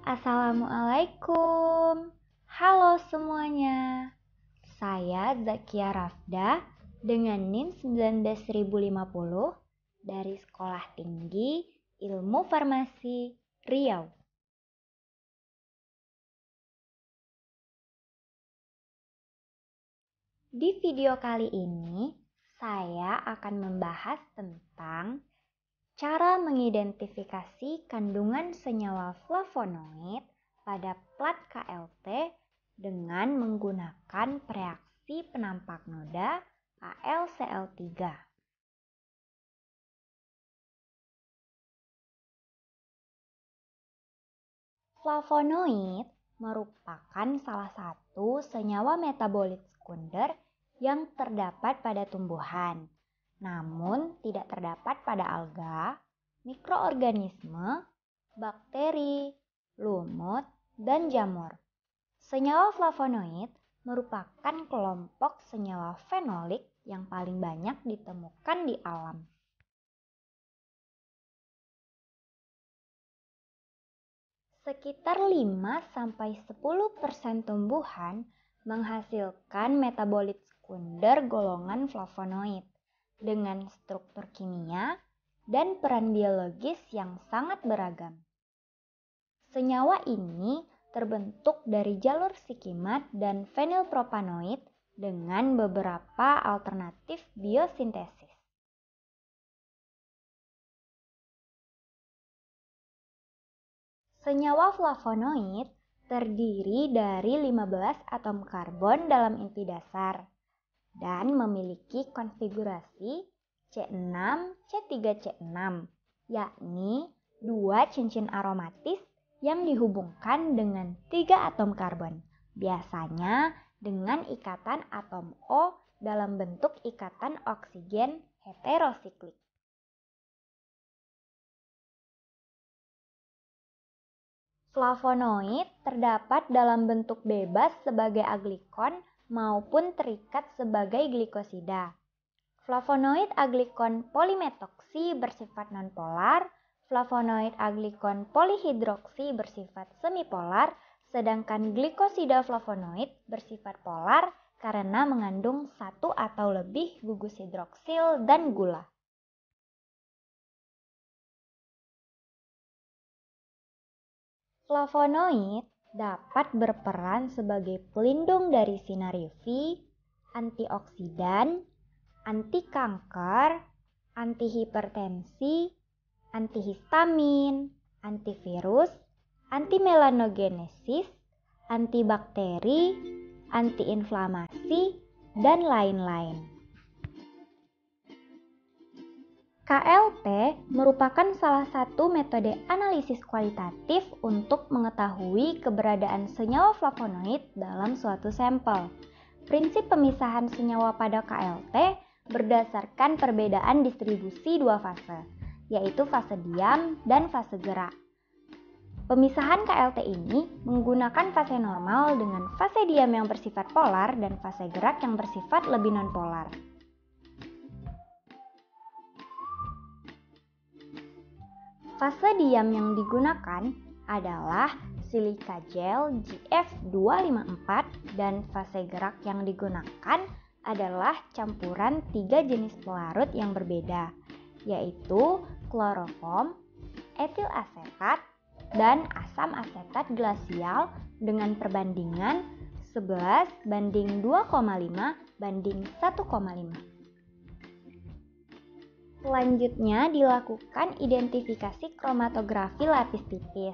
Assalamualaikum. Halo semuanya. Saya Zakia Rafda dengan NIM 19050 dari Sekolah Tinggi Ilmu Farmasi Riau. Di video kali ini, saya akan membahas tentang cara mengidentifikasi kandungan senyawa flavonoid pada plat KLT dengan menggunakan reaksi penampak noda KLCl3. Flavonoid merupakan salah satu senyawa metabolit sekunder yang terdapat pada tumbuhan, namun tidak terdapat pada alga, mikroorganisme, bakteri, lumut, dan jamur. Senyawa flavonoid merupakan kelompok senyawa fenolik yang paling banyak ditemukan di alam. Sekitar 5-10% tumbuhan menghasilkan metabolit sekunder golongan flavonoid dengan struktur kimia dan peran biologis yang sangat beragam. Senyawa ini terbentuk dari jalur sikimat dan fenilpropanoid dengan beberapa alternatif biosintesis. Senyawa flavonoid terdiri dari 15 atom karbon dalam inti dasar dan memiliki konfigurasi C6C3C6, yakni 2 cincin aromatis yang dihubungkan dengan 3 atom karbon, biasanya dengan ikatan atom O dalam bentuk ikatan oksigen heterosiklik. Flavonoid terdapat dalam bentuk bebas sebagai aglikon maupun terikat sebagai glikosida. Flavonoid aglikon polimetoksi bersifat nonpolar, flavonoid aglikon polihidroksi bersifat semipolar, sedangkan glikosida flavonoid bersifat polar karena mengandung satu atau lebih gugus hidroksil dan gula. Flavonoid dapat berperan sebagai pelindung dari sinar UV, antioksidan, anti kanker, antihipertensi, antihistamin, antivirus, antimelanogenesis, antibakteri, antiinflamasi, dan lain-lain. KLT merupakan salah satu metode analisis kualitatif untuk mengetahui keberadaan senyawa flavonoid dalam suatu sampel. Prinsip pemisahan senyawa pada KLT berdasarkan perbedaan distribusi dua fase, yaitu fase diam dan fase gerak. Pemisahan KLT ini menggunakan fase normal dengan fase diam yang bersifat polar dan fase gerak yang bersifat lebih nonpolar. Fase diam yang digunakan adalah silika gel GF254 dan fase gerak yang digunakan adalah campuran 3 jenis pelarut yang berbeda, yaitu kloroform, etil asetat, dan asam asetat glasial dengan perbandingan 11:2,5:1,5. Selanjutnya dilakukan identifikasi kromatografi lapis tipis.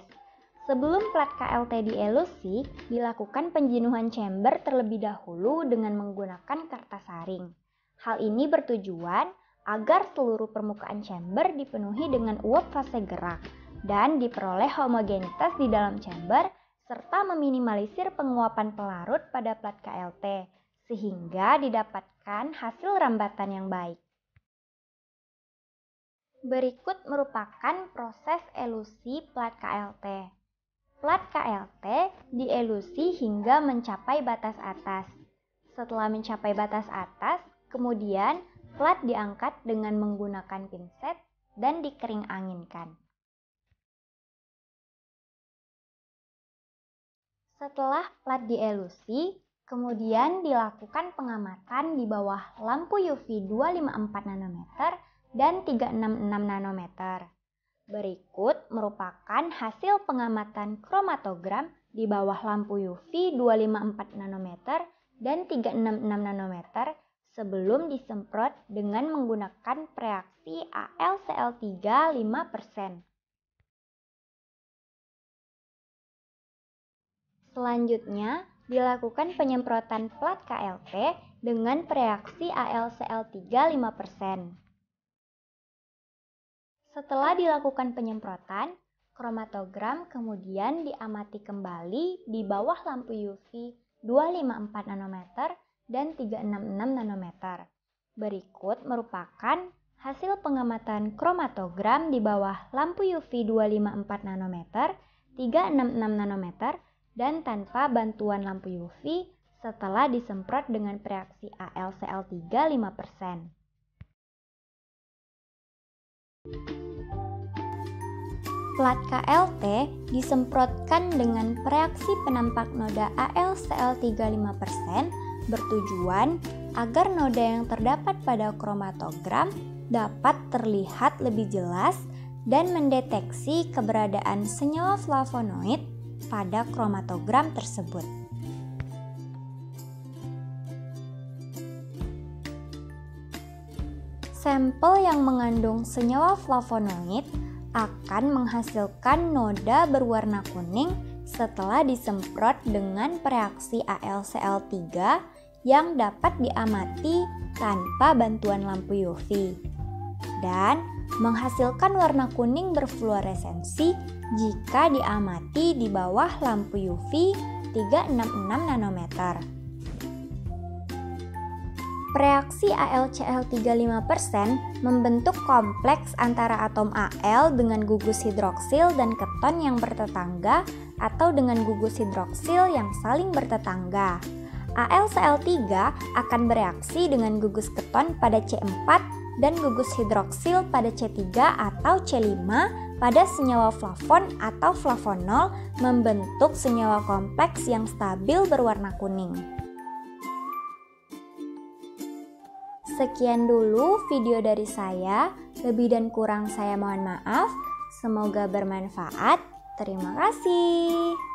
Sebelum plat KLT dielusi, dilakukan penjenuhan chamber terlebih dahulu dengan menggunakan kertas saring. Hal ini bertujuan agar seluruh permukaan chamber dipenuhi dengan uap fase gerak dan diperoleh homogenitas di dalam chamber serta meminimalisir penguapan pelarut pada plat KLT sehingga didapatkan hasil rambatan yang baik. Berikut merupakan proses elusi plat KLT. Plat KLT dielusi hingga mencapai batas atas. Setelah mencapai batas atas, kemudian plat diangkat dengan menggunakan pinset dan dikering anginkan. Setelah plat dielusi, kemudian dilakukan pengamatan di bawah lampu UV 254 nanometer dan 366 nanometer. Berikut merupakan hasil pengamatan kromatogram di bawah lampu UV 254 nanometer dan 366 nanometer sebelum disemprot dengan menggunakan reaksi AlCl3 5%. Selanjutnya, dilakukan penyemprotan plat KLT dengan reaksi AlCl3 5%. Setelah dilakukan penyemprotan, kromatogram kemudian diamati kembali di bawah lampu UV 254 nanometer dan 366 nanometer. Berikut merupakan hasil pengamatan kromatogram di bawah lampu UV 254 nanometer, 366 nanometer, dan tanpa bantuan lampu UV setelah disemprot dengan reaksi AlCl3 5%. Plat KLT disemprotkan dengan reaksi penampak noda AlCl3 5% bertujuan agar noda yang terdapat pada kromatogram dapat terlihat lebih jelas dan mendeteksi keberadaan senyawa flavonoid pada kromatogram tersebut. Sampel yang mengandung senyawa flavonoid akan menghasilkan noda berwarna kuning setelah disemprot dengan reaksi AlCl3 yang dapat diamati tanpa bantuan lampu UV dan menghasilkan warna kuning berfluoresensi jika diamati di bawah lampu UV 366 nanometer. Reaksi AlCl3 5% membentuk kompleks antara atom Al dengan gugus hidroksil dan keton yang bertetangga atau dengan gugus hidroksil yang saling bertetangga. AlCl3 akan bereaksi dengan gugus keton pada C4 dan gugus hidroksil pada C3 atau C5 pada senyawa flavon atau flavonol membentuk senyawa kompleks yang stabil berwarna kuning. Sekian dulu video dari saya, lebih dan kurang saya mohon maaf. Semoga bermanfaat. Terima kasih.